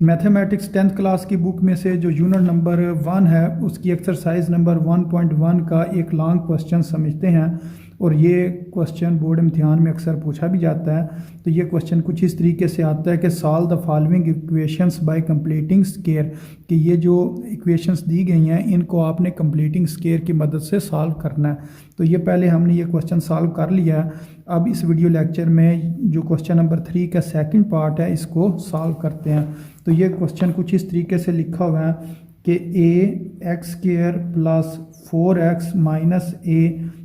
Mathematics 10th class की book में से जो यूनिट नंबर 1 है उसकी एक्सरसाइज नंबर 1.1 का एक लॉन्ग क्वेश्चन समझते हैं। और ये क्वेश्चन बोर्ड इम्तिहान में अक्सर पूछा भी जाता है। तो ये क्वेश्चन कुछ इस तरीके से आता है कि solve the following equations bye completing square, कि ये जो इक्वेशंस दी गई हैं इनको आपने कंप्लीटिंग स्क्वायर की मदद से सॉल्व करना है। तो ये पहले हमने ये क्वेश्चन सॉल्व कर लिया है। अब इस वीडियो लेक्चर में जो क्वेश्चन नंबर 3 का सेकंड पार्ट है इसको सॉल्व करते हैं। तो ये क्वेश्चन कुछ इस तरीके से लिखा हुआ है कि ax² plus 4x minus a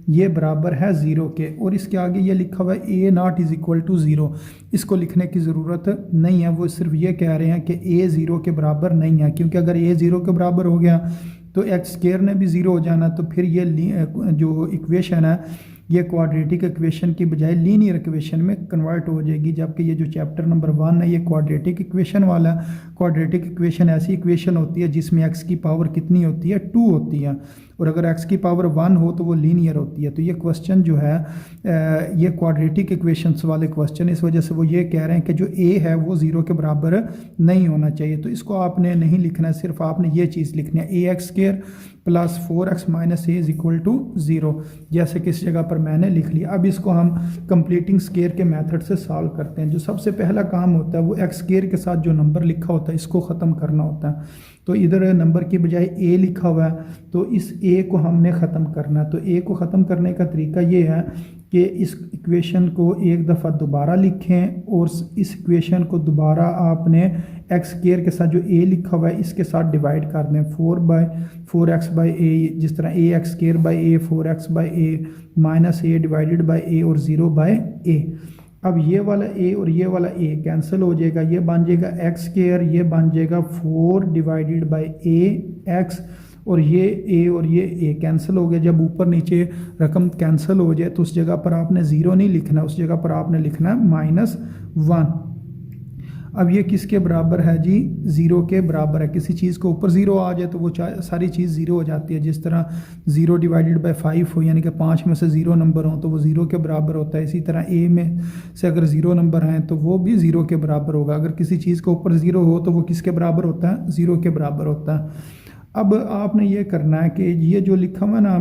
ये बराबर है 0 के, और इसके आगे ये लिखा हुआ है a0 इज इक्वल टू 0। इसको लिखने की ज़रूरत नहीं है, वो सिर्फ ये कह रहे हैं कि a 0 के बराबर नहीं है, क्योंकि अगर a 0 के बराबर हो गया तो x² ने भी 0 हो जाना। तो फिर ये जो इक्वेशन है ये क्वाड्रेटिक इक्वेशन की बजाय लीनियर इक्वेशन में कन्वर्ट हो जाएगी, जबकि ये जो चैप्टर नंबर 1 है ये क्वाड्रेटिक इक्वेशन वाला। क्वाड्रेटिक इक्वेशन ऐसी इक्वेशन होती है जिसमें x की पावर कितनी होती है, 2 होती है, और अगर x की पावर 1 हो तो वो लीनियर होती है। तो ये क्वेश्चन जो है ये क्वाड्रेटिक इक्वेशंस वाले क्वेश्चन, इस वजह से वो ये कह रहे हैं कि जो a है वो 0 के बराबर नहीं होना चाहिए। तो इसको आपने नहीं लिखना है, सिर्फ आपने ये चीज़ लिखनी है ax² plus 4x minus a is equal to 0, जैसे कि इस जगह पर मैंने लिख लिया। अब इसको हम कंप्लीटिंग स्क्वायर के मेथड से सॉल्व करते हैं। जो सबसे पहला काम होता है वो x² के साथ जो नंबर लिखा होता है इसको ख़त्म करना होता है। तो इधर नंबर की बजाय a लिखा हुआ है, तो इस a को हमने ख़त्म करना है। तो a को ख़त्म करने का तरीका ये है कि इस इक्वेशन को एक दफ़ा दोबारा लिखें और इस इक्वेशन को दोबारा आपने x² के साथ जो a लिखा हुआ है इसके साथ डिवाइड कर दें। 4x/a, जिस तरह ax²/a 4x/a minus a divided by a और 0/a। अब ये वाला a और ये वाला a कैंसिल हो जाएगा, ये बन जाएगा x², ये बन जाएगा 4 डिवाइडेड बाई ax, और ये a और ये a कैंसिल हो गया। जब ऊपर नीचे रकम कैंसिल हो जाए तो उस जगह पर आपने 0 नहीं लिखना, उस जगह पर आपने लिखना है -1। अब ये किसके बराबर है जी, 0 के बराबर है। किसी चीज़ को ऊपर 0 आ जाए तो वो सारी चीज़ 0 हो जाती है। जिस तरह 0 डिवाइडेड बाई 5 हो, यानी कि 5 में से 0 नंबर हो तो वो 0 के बराबर होता है। इसी तरह a में से अगर 0 नंबर आए तो वो भी 0 के बराबर होगा। अगर किसी चीज़ के ऊपर 0 हो तो वो किसके बराबर होता है, 0 के बराबर होता है। अब आपने ये करना है कि ये जो लिखा हुआ ना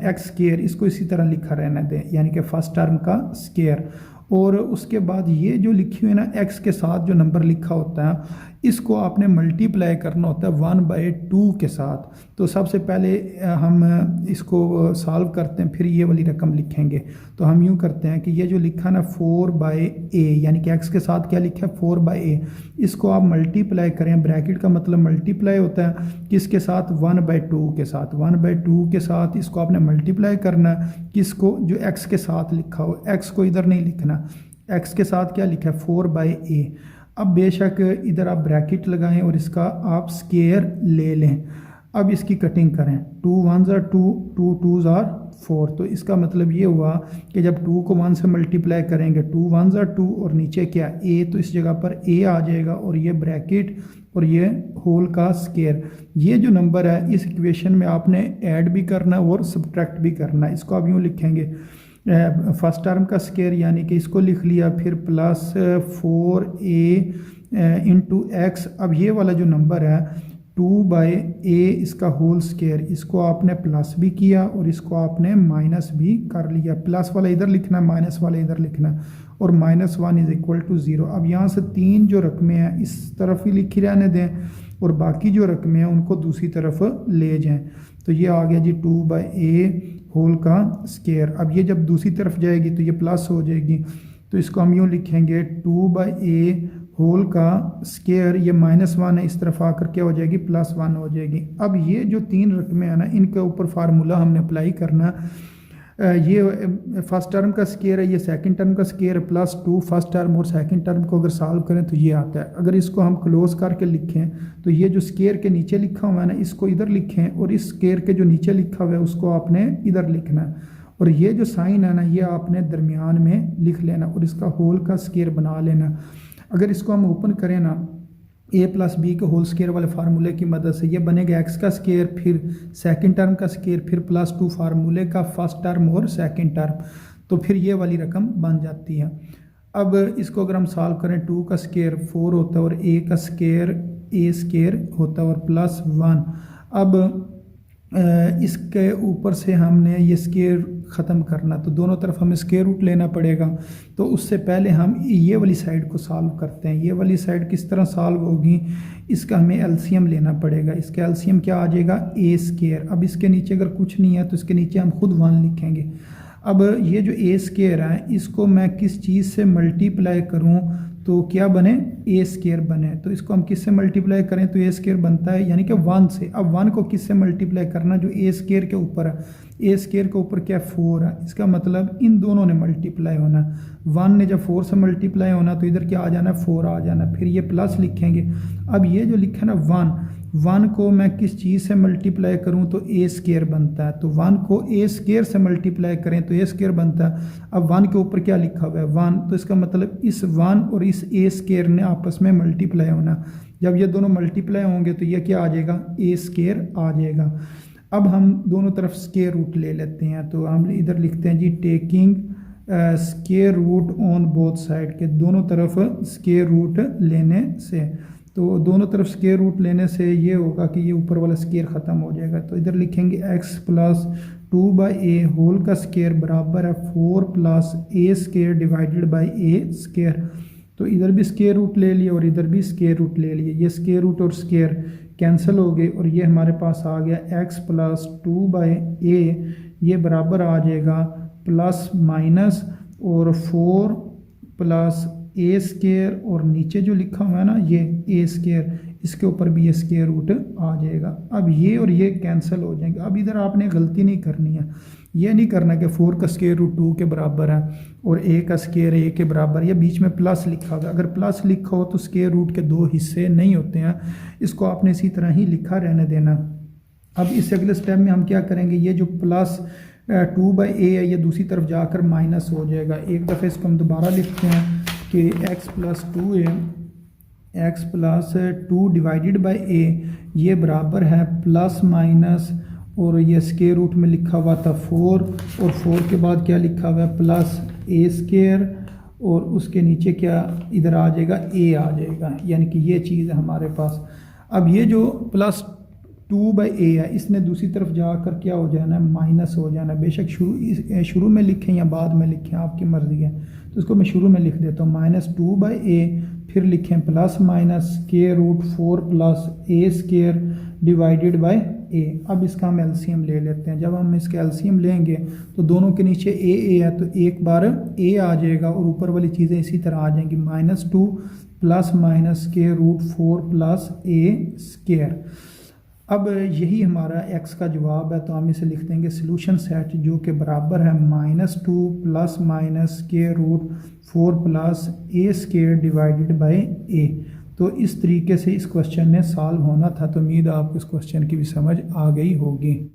x² इसको इसी तरह लिखा रहने दें, यानी कि फर्स्ट टर्म का स्क्वायर, और उसके बाद ये जो लिखी हुई है ना x के साथ जो नंबर लिखा होता है इसको आपने मल्टीप्लाई करना होता है 1/2 के साथ। तो सबसे पहले हम इसको सॉल्व करते हैं, फिर ये वाली रकम लिखेंगे। तो हम यूँ करते हैं कि ये जो लिखा ना 4/a, यानी कि x के साथ क्या लिखा है 4/a, इसको आप मल्टीप्लाई करें। ब्रैकेट का मतलब मल्टीप्लाई होता है किसके साथ, 1/2 के साथ। 1/2 के साथ इसको आपने मल्टीप्लाई करना है, किसको, जो x के साथ लिखा हो। x को इधर नहीं लिखना, x के साथ क्या लिखा है 4/a। अब बेशक इधर आप ब्रैकेट लगाएं और इसका आप स्क्वायर ले लें। अब इसकी कटिंग करें, 2 1s are 2, 2 2s are 4। तो इसका मतलब ये हुआ कि जब 2 को 1 से मल्टीप्लाई करेंगे 2 1s are 2, और नीचे क्या a, तो इस जगह पर a आ जाएगा, और ये ब्रैकेट और ये होल का स्क्वायर। ये जो नंबर है इस इक्वेशन में आपने ऐड भी करना है और सब्ट्रैक्ट भी करना है। इसको आप यूँ लिखेंगे फर्स्ट टर्म का स्क्वायर, यानी कि इसको लिख लिया, फिर प्लस 4a इंटू x। अब ये वाला जो नंबर है 2/a इसका होल स्क्वायर, इसको आपने प्लस भी किया और इसको आपने माइनस भी कर लिया। प्लस वाला इधर लिखना है, माइनस वाला इधर लिखना है, और -1 इज इक्वल टू 0। अब यहाँ से 3 जो रकमें हैं इस तरफ ही लिखी रहने दें और बाकी जो रकमें हैं उनको दूसरी तरफ ले जाएं। तो ये आ गया जी 2/a होल का स्क्वायर। अब ये जब दूसरी तरफ जाएगी तो ये प्लस हो जाएगी, तो इसको हम यूँ लिखेंगे 2/a होल का स्क्वायर। ये -1 है, इस तरफ आकर क्या हो जाएगी, +1 हो जाएगी। अब ये जो 3 रकमें हैं ना इनके ऊपर फार्मूला हमने अप्लाई करना। ये फर्स्ट टर्म का स्क्वायर है, ये सेकंड टर्म का स्क्वायर है, +2 फर्स्ट टर्म और सेकंड टर्म को अगर सॉल्व करें तो ये आता है। अगर इसको हम क्लोज करके लिखें तो ये जो स्क्वायर के नीचे लिखा हुआ है ना इसको इधर लिखें, और इस स्क्वायर के जो नीचे लिखा हुआ है उसको आपने इधर लिखना है, और ये जो साइन है ना ये आपने दरमियान में लिख लेना और इसका होल का स्क्वायर बना लेना। अगर इसको हम ओपन करें ना a प्लस बी के होल स्क्वायर वाले फार्मूले की मदद से, ये बनेगा x का स्क्वायर, फिर सेकंड टर्म का स्क्वायर, फिर +2 फार्मूले का फर्स्ट टर्म और सेकंड टर्म, तो फिर ये वाली रकम बन जाती है। अब इसको अगर हम सॉल्व करें 2 का स्क्वायर 4 होता है और a का स्क्वायर ए स्केयर होता है और प्लस 1। अब इसके ऊपर से हमने ये स्केयर ख़त्म करना, तो दोनों तरफ हमें स्केयर रूट लेना पड़ेगा। तो उससे पहले हम ये वाली साइड को सॉल्व करते हैं। ये वाली साइड किस तरह सॉल्व होगी, इसका हमें एलसीएम लेना पड़ेगा। इसका एलसीएम क्या आ जाएगा, ए स्केयर। अब इसके नीचे अगर कुछ नहीं है तो इसके नीचे हम खुद 1 लिखेंगे। अब ये जो ए स्केयर है इसको मैं किस चीज़ से मल्टीप्लाई करूँ तो क्या बने, ए स्केयर बने। तो इसको हम किस से मल्टीप्लाई करें तो ए स्केयर बनता है, यानी कि 1 से। अब 1 को किस से मल्टीप्लाई करना, जो ए स्केयर के ऊपर है। ए स्केयर के ऊपर क्या 4 है, इसका मतलब इन दोनों ने मल्टीप्लाई होना। 1 ने जब 4 से मल्टीप्लाई होना तो इधर क्या आ जाना, 4 आ जाना। फिर ये प्लस लिखेंगे। अब ये जो लिखा ना 1 को मैं किस चीज़ से मल्टीप्लाई करूं तो ए स्केयर बनता है। तो 1 को ए स्केयर से मल्टीप्लाई करें तो ए स्केयर बनता है। अब 1 के ऊपर क्या लिखा हुआ है 1, तो इसका मतलब इस 1 और इस ए स्केयर ने आपस में मल्टीप्लाई होना। जब ये दोनों मल्टीप्लाई होंगे तो ये क्या आ जाएगा, ए स्केयर आ जाएगा। अब हम दोनों तरफ स्केयर रूट ले लेते हैं। तो हम इधर लिखते हैं जी taking square root on both side, के दोनों तरफ स्केयर रूट लेने से। तो दोनों तरफ स्केयर रूट लेने से ये होगा कि ये ऊपर वाला स्केयर ख़त्म हो जाएगा। तो इधर लिखेंगे x प्लस 2/a होल का स्केयर बराबर है 4 plus A square divided by A square. तो इधर भी स्केयर रूट ले लिए और इधर भी स्केयर रूट ले लिए। ये स्केयर रूट और स्केयर कैंसिल हो गए और ये हमारे पास आ गया x प्लस 2/a, ये बराबर आ जाएगा प्लस माइनस और 4 प्लस ए स्केयर, और नीचे जो लिखा हुआ है ना ये ए स्केयर, इसके ऊपर भी ये स्केयर रूट आ जाएगा। अब ये और ये कैंसिल हो जाएंगे। अब इधर आपने गलती नहीं करनी है, ये नहीं करना कि 4 का स्केयर रूट 2 के बराबर है और ए का स्केयर ए के बराबर, या बीच में प्लस लिखा होगा। अगर प्लस लिखा हो तो स्केयर रूट के 2 हिस्से नहीं होते हैं, इसको आपने इसी तरह ही लिखा रहने देना। अब इस अगले स्टेप में हम क्या करेंगे, ये जो प्लस 2/a है ये दूसरी तरफ जाकर माइनस हो जाएगा। एक दफ़े इसको हम दोबारा लिखते हैं कि x plus 2 divided by a ये बराबर है प्लस माइनस, और ये स्केयर रूट में लिखा हुआ था 4, और 4 के बाद क्या लिखा हुआ है प्लस ए स्केयर, और उसके नीचे क्या इधर आ जाएगा a आ जाएगा, यानी कि ये चीज़ है हमारे पास। अब ये जो प्लस 2/a है इसने दूसरी तरफ जाकर क्या हो जाना है, माइनस हो जाना। बेशक शुरू में लिखें या बाद में लिखें, आपकी मर्ज़ी है। तो इसको मैं शुरू में लिख देता हूँ -2/a, फिर लिखें plus minus square root 4 plus A square divided by a। अब इसका हम एलसीएम ले लेते हैं। जब हम इसका एलसीएम लेंगे तो दोनों के नीचे a है तो एक बार a आ जाएगा और ऊपर वाली चीज़ें इसी तरह आ जाएंगी, -2 plus minus square root 4 plus ए स्केयर। अब यही हमारा x का जवाब है, तो हम इसे लिख देंगे सॉल्यूशन सेट, जो कि बराबर है -2 plus minus square root 4 plus A square divided by a। तो इस तरीके से इस क्वेश्चन ने सॉल्व होना था। तो उम्मीद है आपको इस क्वेश्चन की भी समझ आ गई होगी।